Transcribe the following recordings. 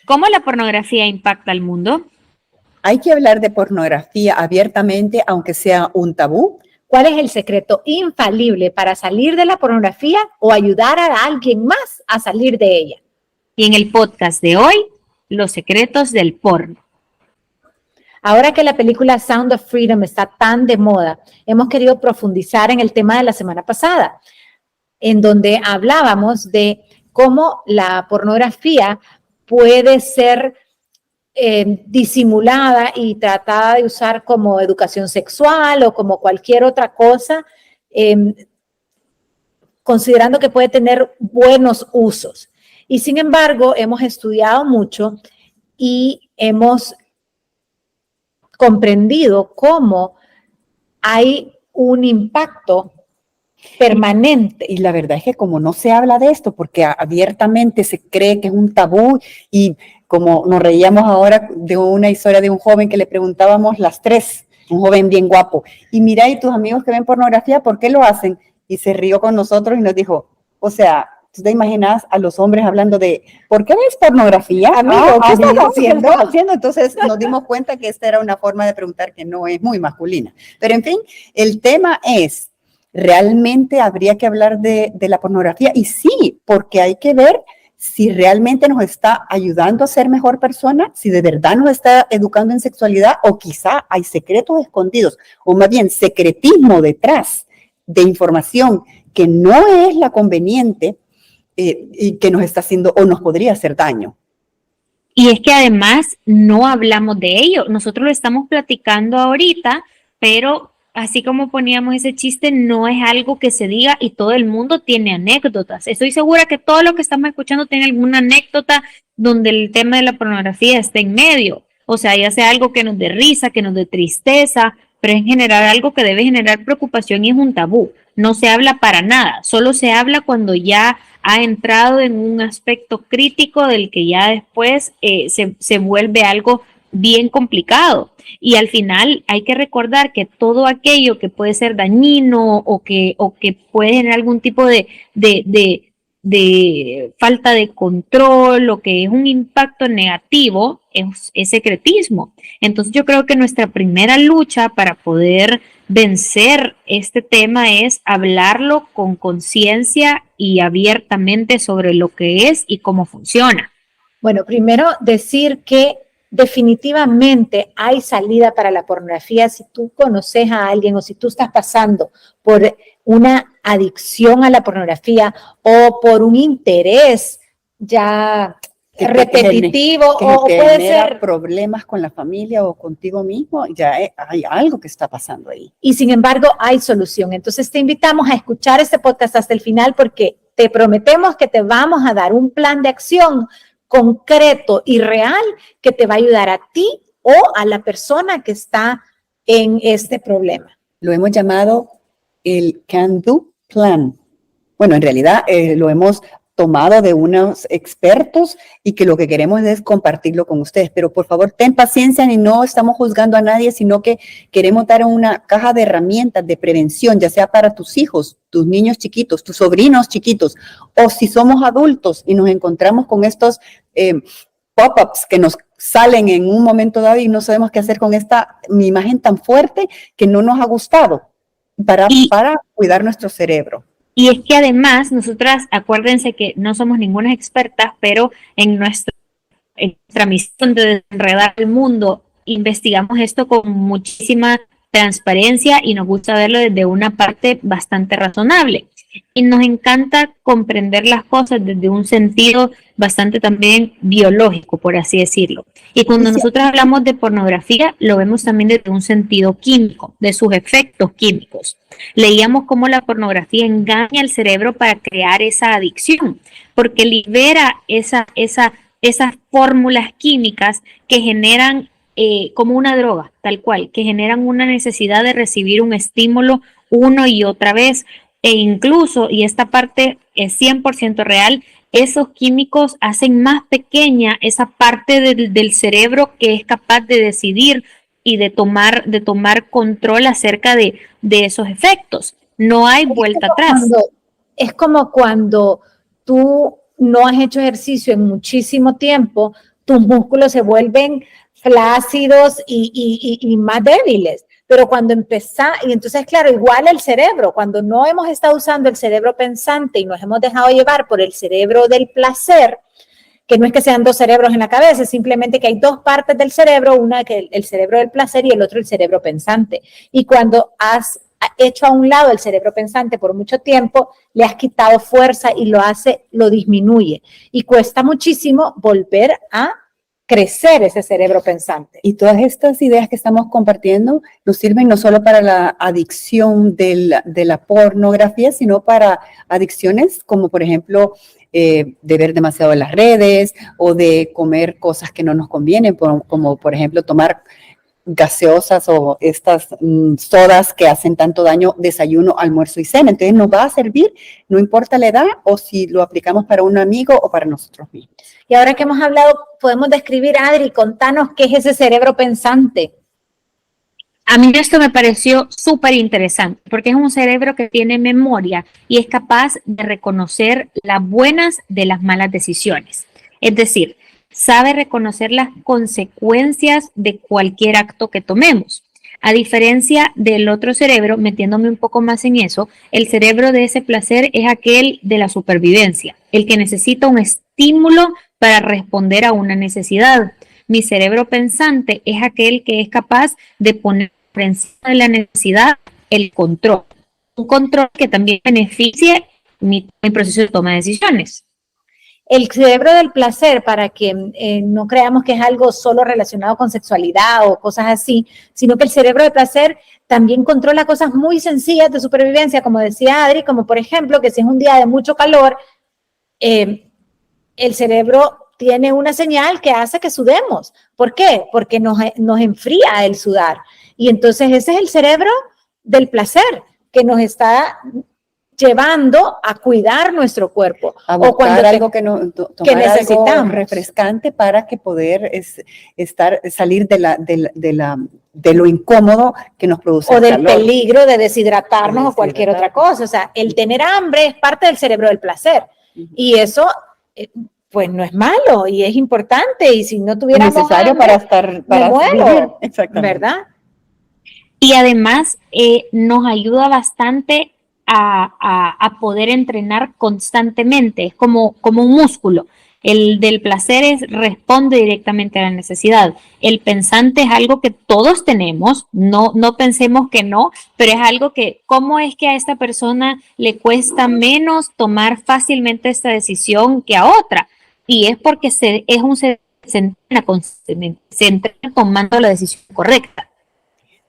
¿Cómo la pornografía impacta al mundo? ¿Hay que hablar de pornografía abiertamente, aunque sea un tabú? ¿Cuál es el secreto infalible para salir de la pornografía o ayudar a alguien más a salir de ella? Y en el podcast de hoy, los secretos del porno. Ahora que la película Sound of Freedom está tan de moda, hemos querido profundizar en el tema de la semana pasada, en donde hablábamos de cómo la pornografía puede ser disimulada y tratada de usar como educación sexual o como cualquier otra cosa, considerando que puede tener buenos usos. Y sin embargo, hemos estudiado mucho y hemos comprendido cómo hay un impacto permanente. Y la verdad es que como no se habla de esto, porque abiertamente se cree que es un tabú, y como nos reíamos ahora de una historia de un joven que le preguntábamos las tres, un joven bien guapo, y mira, y tus amigos que ven pornografía, ¿por qué lo hacen? Y se rió con nosotros y nos dijo, o sea, ¿tú te imaginas a los hombres hablando de, ¿por qué ves pornografía? Amigo, ¿qué estás haciendo? ¿Qué estás haciendo? Entonces nos dimos cuenta que esta era una forma de preguntar que no es muy masculina. Pero en fin, el tema es, ¿realmente habría que hablar de la pornografía? Y sí, porque hay que ver si realmente nos está ayudando a ser mejor persona, si de verdad nos está educando en sexualidad, o quizá hay secretos escondidos, o más bien secretismo detrás de información que no es la conveniente y que nos está haciendo o nos podría hacer daño. Y es que además no hablamos de ello. Nosotros lo estamos platicando ahorita, pero así como poníamos ese chiste, no es algo que se diga y todo el mundo tiene anécdotas. Estoy segura que todo lo que estamos escuchando tiene alguna anécdota donde el tema de la pornografía esté en medio. O sea, ya sea algo que nos dé risa, que nos dé tristeza, pero en general algo que debe generar preocupación y es un tabú. No se habla para nada, solo se habla cuando ya ha entrado en un aspecto crítico del que ya después se vuelve algo bien complicado. Y al final hay que recordar que todo aquello que puede ser dañino o que puede generar algún tipo de falta de control o que es un impacto negativo es secretismo. Entonces yo creo que nuestra primera lucha para poder vencer este tema es hablarlo con conciencia y abiertamente sobre lo que es y cómo funciona. Bueno, primero decir que definitivamente hay salida para la pornografía si tú conoces a alguien o si tú estás pasando por una adicción a la pornografía o por un interés ya repetitivo o puede ser problemas con la familia o contigo mismo, ya hay algo que está pasando ahí. Y sin embargo hay solución. Entonces te invitamos a escuchar este podcast hasta el final porque te prometemos que te vamos a dar un plan de acción concreto y real que te va a ayudar a ti o a la persona que está en este problema. Lo hemos llamado el Can Do Plan. Bueno, en realidad lo hemos tomado de unos expertos y que lo que queremos es compartirlo con ustedes. Pero por favor, ten paciencia y no estamos juzgando a nadie, sino que queremos dar una caja de herramientas de prevención, ya sea para tus hijos, tus niños chiquitos, tus sobrinos chiquitos, o si somos adultos y nos encontramos con estos pop-ups que nos salen en un momento dado y no sabemos qué hacer con esta imagen tan fuerte que no nos ha gustado para cuidar nuestro cerebro. Y es que además, nosotras, acuérdense que no somos ninguna expertas, pero en nuestra misión de desenredar el mundo, investigamos esto con muchísima transparencia y nos gusta verlo desde una parte bastante razonable. Y nos encanta comprender las cosas desde un sentido bastante también biológico, por así decirlo. Y cuando nosotros hablamos de pornografía, lo vemos también desde un sentido químico, de sus efectos químicos. Leíamos cómo la pornografía engaña al cerebro para crear esa adicción, porque libera esas fórmulas químicas que generan como una droga, tal cual, que generan una necesidad de recibir un estímulo una y otra vez. E incluso, y esta parte es 100% real, esos químicos hacen más pequeña esa parte del cerebro que es capaz de decidir y de tomar control acerca de esos efectos. No hay vuelta atrás. Es como cuando tú no has hecho ejercicio en muchísimo tiempo, tus músculos se vuelven flácidos y más débiles. Pero cuando y entonces, claro, igual el cerebro, cuando no hemos estado usando el cerebro pensante y nos hemos dejado llevar por el cerebro del placer, que no es que sean dos cerebros en la cabeza, es simplemente que hay dos partes del cerebro, una que el cerebro del placer y el otro el cerebro pensante. Y cuando has hecho a un lado el cerebro pensante por mucho tiempo, le has quitado fuerza y lo disminuye. Y cuesta muchísimo volver a crecer ese cerebro pensante. Y todas estas ideas que estamos compartiendo nos sirven no solo para la adicción de la pornografía, sino para adicciones como, por ejemplo, de ver demasiado en las redes o de comer cosas que no nos convienen, como por ejemplo tomar gaseosas o estas sodas que hacen tanto daño, desayuno, almuerzo y cena. Entonces nos va a servir, no importa la edad o si lo aplicamos para un amigo o para nosotros mismos. Y ahora que hemos hablado, podemos describir, Adri, contanos qué es ese cerebro pensante. A mí esto me pareció súper interesante porque es un cerebro que tiene memoria y es capaz de reconocer las buenas de las malas decisiones. Es decir, sabe reconocer las consecuencias de cualquier acto que tomemos. A diferencia del otro cerebro, metiéndome un poco más en eso, el cerebro de ese placer es aquel de la supervivencia, el que necesita un estímulo para responder a una necesidad. Mi cerebro pensante es aquel que es capaz de poner por encima de la necesidad el control. Un control que también beneficie mi proceso de toma de decisiones. El cerebro del placer, para que no creamos que es algo solo relacionado con sexualidad o cosas así, sino que el cerebro del placer también controla cosas muy sencillas de supervivencia, como decía Adri, como por ejemplo que si es un día de mucho calor, el cerebro tiene una señal que hace que sudemos. ¿Por qué? Porque nos enfría el sudar. Y entonces ese es el cerebro del placer que nos está llevando a cuidar nuestro cuerpo. A buscar o cuando algo que necesitamos. Algo refrescante para que poder salir de lo incómodo que nos produce o el del calor. Peligro de deshidratarnos o cualquier otra cosa. O sea, el tener hambre es parte del cerebro del placer. Y eso, pues no es malo y es importante. Y si no tuviéramos necesario hambre, para vivir. Exactamente. ¿Verdad? Y además nos ayuda bastante a poder entrenar constantemente, es como un músculo. El del placer responde directamente a la necesidad. El pensante es algo que todos tenemos, no pensemos que no, pero es algo que, ¿cómo es que a esta persona le cuesta menos tomar fácilmente esta decisión que a otra? Y es porque se entrena constantemente, se entrena tomando la decisión correcta.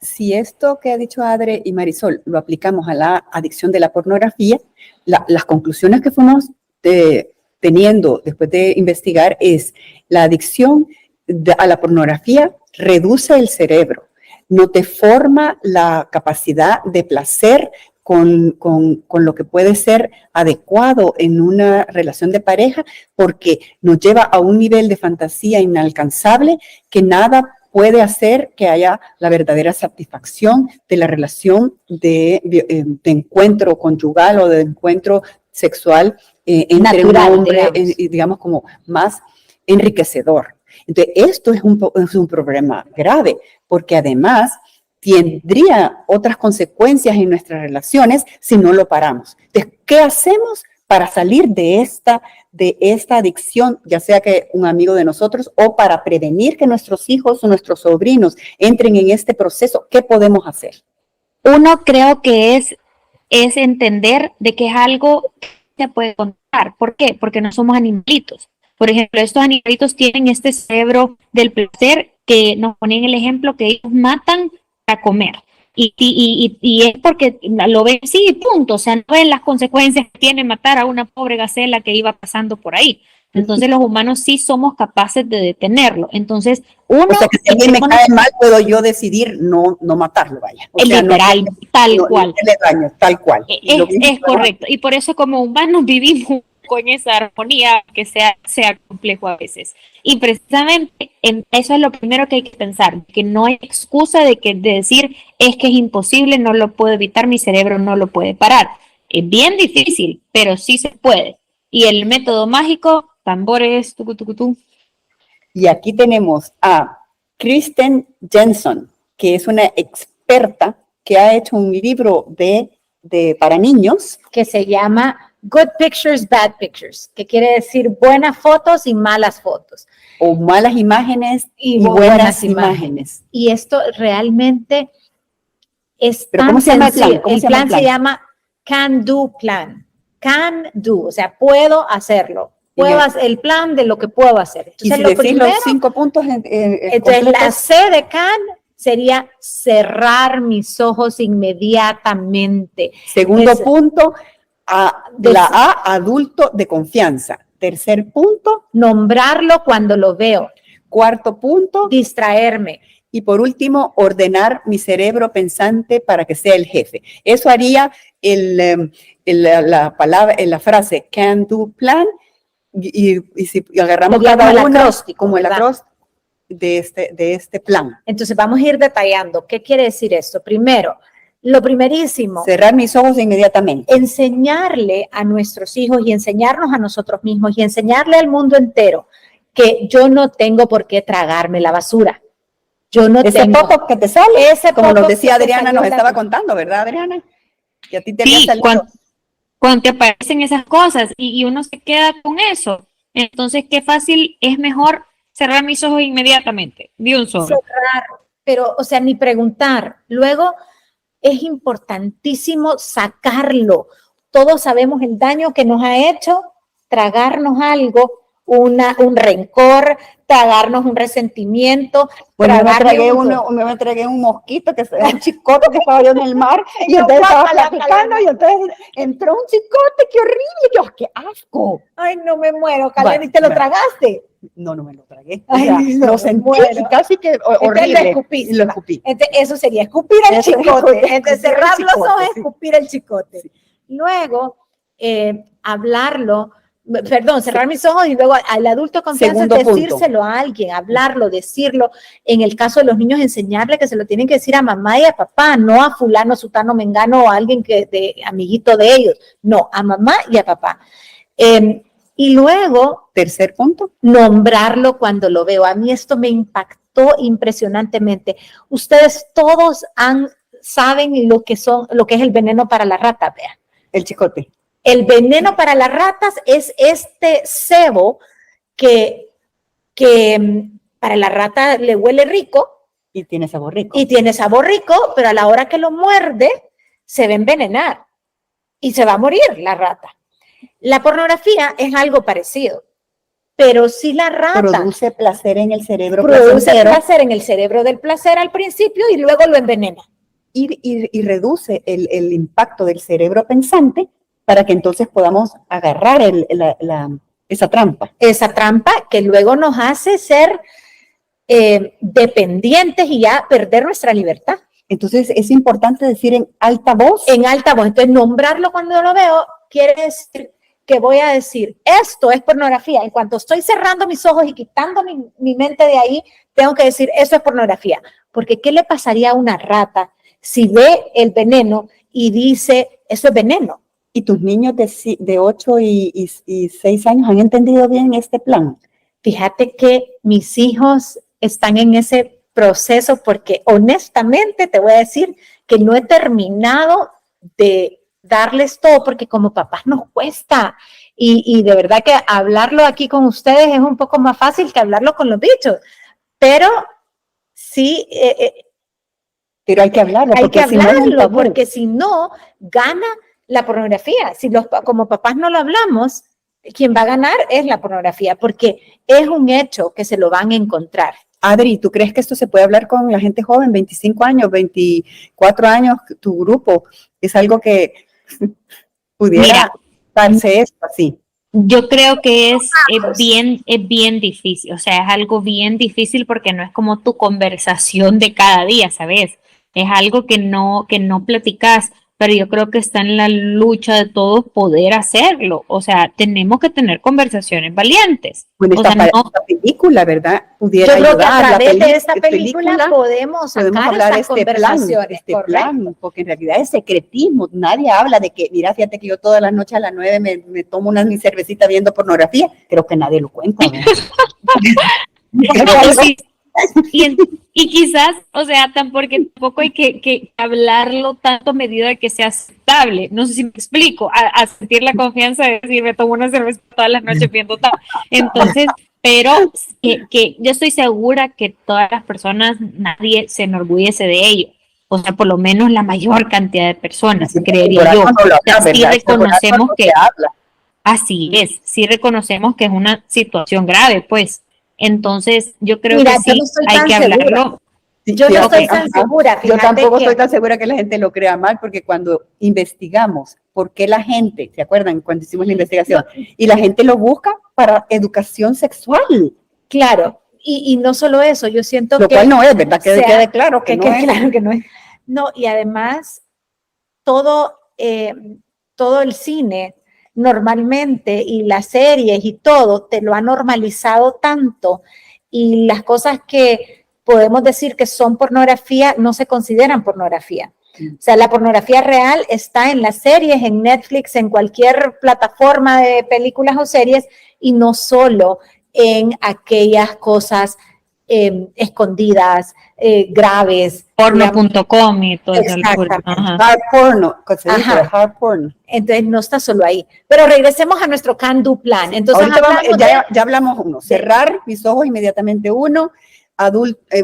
Si esto que ha dicho Adre y Marisol lo aplicamos a la adicción de la pornografía, las conclusiones que fuimos teniendo después de investigar es la adicción a la pornografía reduce el cerebro, no te forma la capacidad de placer con lo que puede ser adecuado en una relación de pareja porque nos lleva a un nivel de fantasía inalcanzable que nada puede hacer que haya la verdadera satisfacción de la relación de encuentro conyugal o de encuentro sexual entre un hombre, digamos, como más enriquecedor. Entonces, esto es un problema grave, porque además tendría otras consecuencias en nuestras relaciones si no lo paramos. Entonces, ¿qué hacemos para salir de esta adicción, ya sea que un amigo de nosotros o para prevenir que nuestros hijos o nuestros sobrinos entren en este proceso? ¿Qué podemos hacer? Uno, creo que es entender de que es algo que se puede contar. ¿Por qué? Porque no somos animalitos. Por ejemplo, estos animalitos tienen este cerebro del placer que nos ponen el ejemplo que ellos matan para comer. Y es porque lo ven, sí, punto. O sea, no ven las consecuencias que tiene matar a una pobre gacela que iba pasando por ahí. Entonces, los humanos sí somos capaces de detenerlo. Entonces, uno... O sea, que si alguien me cae mal, puedo yo decidir no matarlo, vaya. O sea, literal, tal cual. Daño, tal cual. Es correcto. Y por eso como humanos vivimos con esa armonía que sea complejo a veces. Y precisamente eso es lo primero que hay que pensar, que no hay excusa de decir es que es imposible, no lo puedo evitar, mi cerebro no lo puede parar. Es bien difícil, pero sí se puede. Y el método mágico, tambores, tucu, tucu, tucu. Y aquí tenemos a Kristen Jensen, que es una experta que ha hecho un libro para niños. Que se llama Good Pictures, Bad Pictures, que quiere decir buenas fotos y malas fotos. O malas imágenes y buenas imágenes. Y esto realmente es ¿Pero tan cómo se llama el plan? sencillo. ¿Cómo El plan se llama Can Do Plan. Can do, o sea, puedo hacerlo. Puedo hacer el plan de lo que puedo hacer. Y Entonces, si lo decís primero, los 5 puntos entonces la C de can sería cerrar mis ojos inmediatamente. Segundo punto, la A, adulto de confianza. Tercer punto, nombrarlo cuando lo veo. Cuarto punto, distraerme. Y por último, ordenar mi cerebro pensante para que sea el jefe. Eso haría la frase can do plan, y si agarramos cada uno como el acróstico de este plan. Entonces vamos a ir detallando. ¿Qué quiere decir esto? Primero, lo primerísimo. Cerrar mis ojos inmediatamente. Enseñarle a nuestros hijos y enseñarnos a nosotros mismos y enseñarle al mundo entero que yo no tengo por qué tragarme la basura. Yo no ese tengo. poco que te sale, ese como nos poco decía Adriana, nos estaba la... contando, ¿verdad, Adriana? Que a ti te sí, había salido. Cuando te aparecen esas cosas y uno se queda con eso. Entonces, qué fácil, es mejor cerrar mis ojos inmediatamente, de un solo. Cerrar, pero, o sea, ni preguntar. Luego, es importantísimo sacarlo. Todos sabemos el daño que nos ha hecho tragarnos algo, un rencor, tragarnos un resentimiento. Bueno, me tragué un mosquito, un chicote que estaba yo en el mar, y entonces estaba platicando, y entonces entró un chicote, qué horrible, yo, qué asco. Ay, no me muero, Caleb, ¿y te lo tragaste? No me lo tragué. Ay, o sea, no, lo sentí casi que horrible. Y lo escupí. Entonces, eso sería escupir el chicote. Entonces, cerrar los ojos es escupir el chicote. Sí. Luego, hablarlo. Perdón, cerrar mis ojos y luego al adulto confianza decírselo a alguien, hablarlo, decirlo. En el caso de los niños, enseñarle que se lo tienen que decir a mamá y a papá, no a fulano, sutano, mengano o a alguien amiguito de ellos. No, a mamá y a papá. Y luego, tercer punto, nombrarlo cuando lo veo. A mí esto me impactó impresionantemente. Ustedes todos saben lo que es el veneno para la rata, vean. El chicote. El veneno para las ratas es este sebo que para la rata le huele rico. Y tiene sabor rico. Pero a la hora que lo muerde, se va a envenenar y se va a morir la rata. La pornografía es algo parecido, pero si la rata produce placer en el cerebro, placer en el cerebro del placer al principio y luego lo envenena. Y reduce el impacto del cerebro pensante para que entonces podamos agarrar esa trampa. Esa trampa que luego nos hace ser dependientes y ya perder nuestra libertad. Entonces es importante decir en alta voz. En alta voz. Entonces nombrarlo cuando lo veo quiere decir que voy a decir, esto es pornografía. En cuanto estoy cerrando mis ojos y quitando mi mente de ahí, tengo que decir, eso es pornografía. Porque ¿qué le pasaría a una rata si ve el veneno y dice, eso es veneno? ¿Y tus niños de 8 y 6 años han entendido bien este plan? Fíjate que mis hijos están en ese proceso porque honestamente te voy a decir que no he terminado de darles todo porque como papás nos cuesta y de verdad que hablarlo aquí con ustedes es un poco más fácil que hablarlo con los bichos, pero sí. Pero hay que hablarlo. Porque si no, gana la pornografía. Si como papás no lo hablamos, quien va a ganar es la pornografía, porque es un hecho que se lo van a encontrar. Adri, ¿tú crees que esto se puede hablar con la gente joven, 25 años, 24 años, tu grupo? ¿Es algo que pudiera darse esto así? Yo creo que es bien difícil, o sea, es algo bien difícil porque no es como tu conversación de cada día, ¿sabes? Es algo que no platicas, pero yo creo que está en la lucha de todos poder hacerlo. O sea, tenemos que tener conversaciones valientes. Bueno, esta película, ¿verdad? Pudiera yo creo que a través de esta película podemos hablar estas conversaciones. Este plan, porque en realidad es secretismo. Nadie habla de que, mira, fíjate que yo todas las noches a las 9 me tomo mi cervecita viendo pornografía. Creo que nadie lo cuenta, ¿verdad? Y quizás, o sea, tampoco hay que hablarlo tanto a medida de que sea aceptable. No sé si me explico, a sentir la confianza de decir, me tomo una cerveza todas las noches viendo tal. Entonces, pero que yo estoy segura que todas las personas, nadie se enorgullece de ello. O sea, por lo menos la mayor cantidad de personas, creería yo. Sí reconocemos que, así es, sí reconocemos que es una situación grave, pues. Entonces, yo creo que sí, hay que hablarlo. Yo no estoy tan segura. Yo tampoco estoy tan segura que la gente lo crea mal, porque cuando investigamos por qué la gente, ¿se acuerdan cuando hicimos la investigación? Y la gente lo busca para educación sexual. Claro, y no solo eso, yo siento que... Lo cual no es, ¿verdad? Que quede claro que no es. Claro que no es. No, y además, todo el cine normalmente y las series y todo te lo ha normalizado tanto, y las cosas que podemos decir que son pornografía no se consideran pornografía. O sea, la pornografía real está en las series, en Netflix, en cualquier plataforma de películas o series, y no solo en aquellas cosas escondidas, graves. Porno.com y todo eso. Hard porno. Hard porno. Entonces no está solo ahí. Pero regresemos a nuestro Can Do Plan. Entonces ya hablamos uno. Cerrar mis ojos inmediatamente, uno.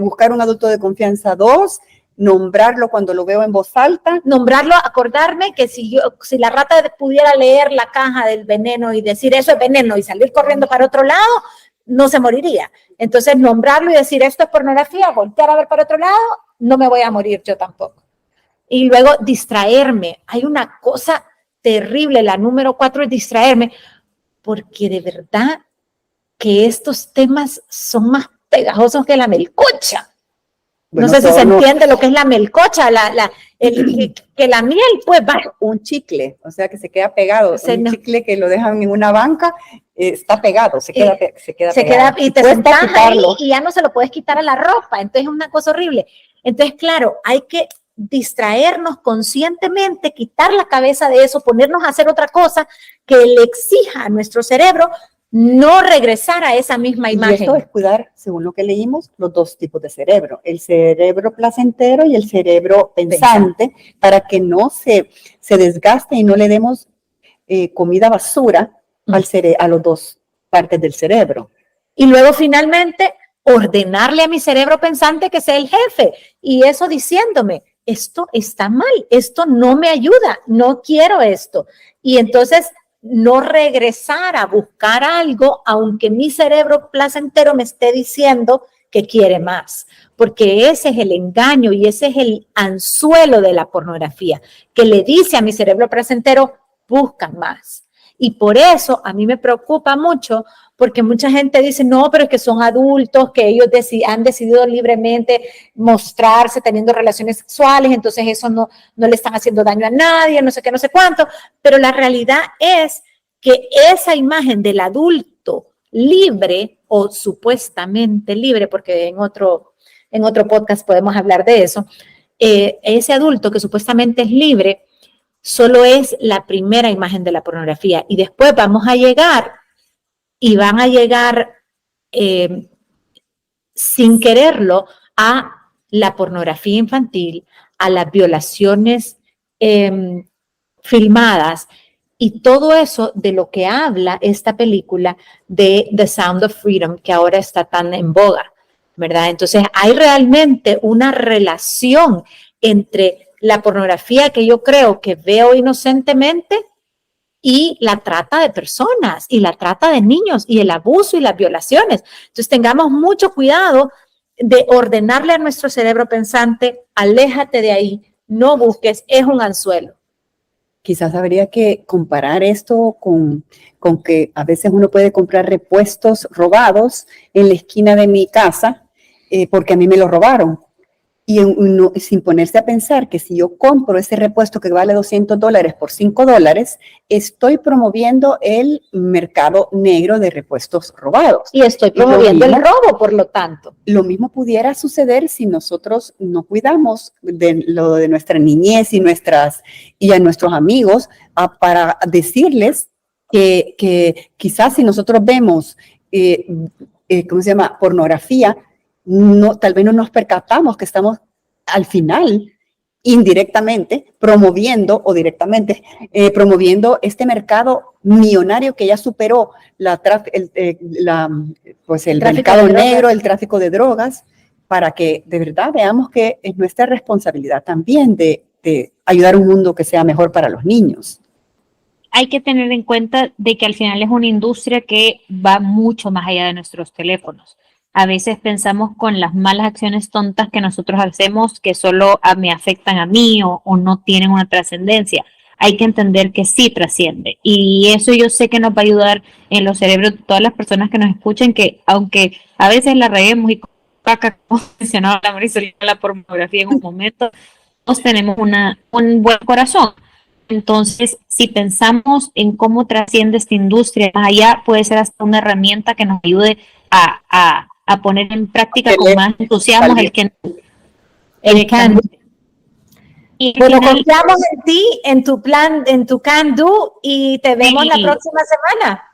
Buscar un adulto de confianza, dos. Nombrarlo cuando lo veo en voz alta. Nombrarlo, acordarme que si la rata pudiera leer la caja del veneno y decir eso es veneno y salir corriendo para otro lado, no se moriría. Entonces, nombrarlo y decir esto es pornografía, voltear a ver para otro lado, no me voy a morir yo tampoco. Y luego distraerme. Hay una cosa terrible, la número 4 es distraerme, porque de verdad que estos temas son más pegajosos que la melcocha. Bueno, no sé si se entiende lo que es la melcocha, que la miel, pues va. Un chicle, o sea que se queda pegado. Un chicle que lo dejan en una banca, está pegado, se queda pegado. Y te sentas ahí y ya no se lo puedes quitar a la ropa, entonces es una cosa horrible. Entonces, claro, hay que distraernos conscientemente, quitar la cabeza de eso, ponernos a hacer otra cosa que le exija a nuestro cerebro no regresar a esa misma imagen. Y esto es cuidar, según lo que leímos, los dos tipos de cerebro, el cerebro placentero y el cerebro pensante, para que no se desgaste y no le demos comida basura a los dos partes del cerebro. Y luego finalmente ordenarle a mi cerebro pensante que sea el jefe, y eso diciéndome, esto está mal, esto no me ayuda, no quiero esto. Y entonces no regresar a buscar algo, aunque mi cerebro placentero me esté diciendo que quiere más, porque ese es el engaño y ese es el anzuelo de la pornografía, que le dice a mi cerebro placentero, busca más. Y por eso a mí me preocupa mucho, porque mucha gente dice, no, pero es que son adultos, que ellos han decidido libremente mostrarse teniendo relaciones sexuales, entonces eso no le están haciendo daño a nadie, no sé qué, no sé cuánto. Pero la realidad es que esa imagen del adulto libre o supuestamente libre, porque en otro podcast podemos hablar de eso, ese adulto que supuestamente es libre, solo es la primera imagen de la pornografía, y después van a llegar sin quererlo a la pornografía infantil, a las violaciones filmadas, y todo eso de lo que habla esta película de The Sound of Freedom, que ahora está tan en boga, ¿verdad? Entonces hay realmente una relación entre la pornografía que yo creo que veo inocentemente y la trata de personas y la trata de niños y el abuso y las violaciones. Entonces tengamos mucho cuidado de ordenarle a nuestro cerebro pensante, aléjate de ahí, no busques, es un anzuelo. Quizás habría que comparar esto con que a veces uno puede comprar repuestos robados en la esquina de mi casa porque a mí me lo robaron. Y sin ponerse a pensar que si yo compro ese repuesto que vale $200 por $5, estoy promoviendo el mercado negro de repuestos robados. Y estoy promoviendo el robo, por lo tanto. Lo mismo pudiera suceder si nosotros no cuidamos de lo de nuestra niñez y a nuestros amigos para decirles que quizás si nosotros vemos ¿cómo se llama?, pornografía, no, tal vez no nos percatamos que estamos al final indirectamente promoviendo o directamente promoviendo este mercado millonario que ya superó el mercado negro, el tráfico de drogas, para que de verdad veamos que es nuestra responsabilidad también de ayudar a un mundo que sea mejor para los niños. Hay que tener en cuenta de que al final es una industria que va mucho más allá de nuestros teléfonos. A veces pensamos con las malas acciones tontas que nosotros hacemos que solo me afectan a mí o no tienen una trascendencia. Hay que entender que sí trasciende. Y eso yo sé que nos va a ayudar en los cerebros de todas las personas que nos escuchen, que aunque a veces la reguemos y caca, como mencionaba la Marisol, la pornografía en un momento, todos tenemos un buen corazón. Entonces, si pensamos en cómo trasciende esta industria, más allá puede ser hasta una herramienta que nos ayude a poner en práctica con más entusiasmo el can. Y bueno, confiamos en ti, en tu plan, en tu can do, y te vemos la próxima semana.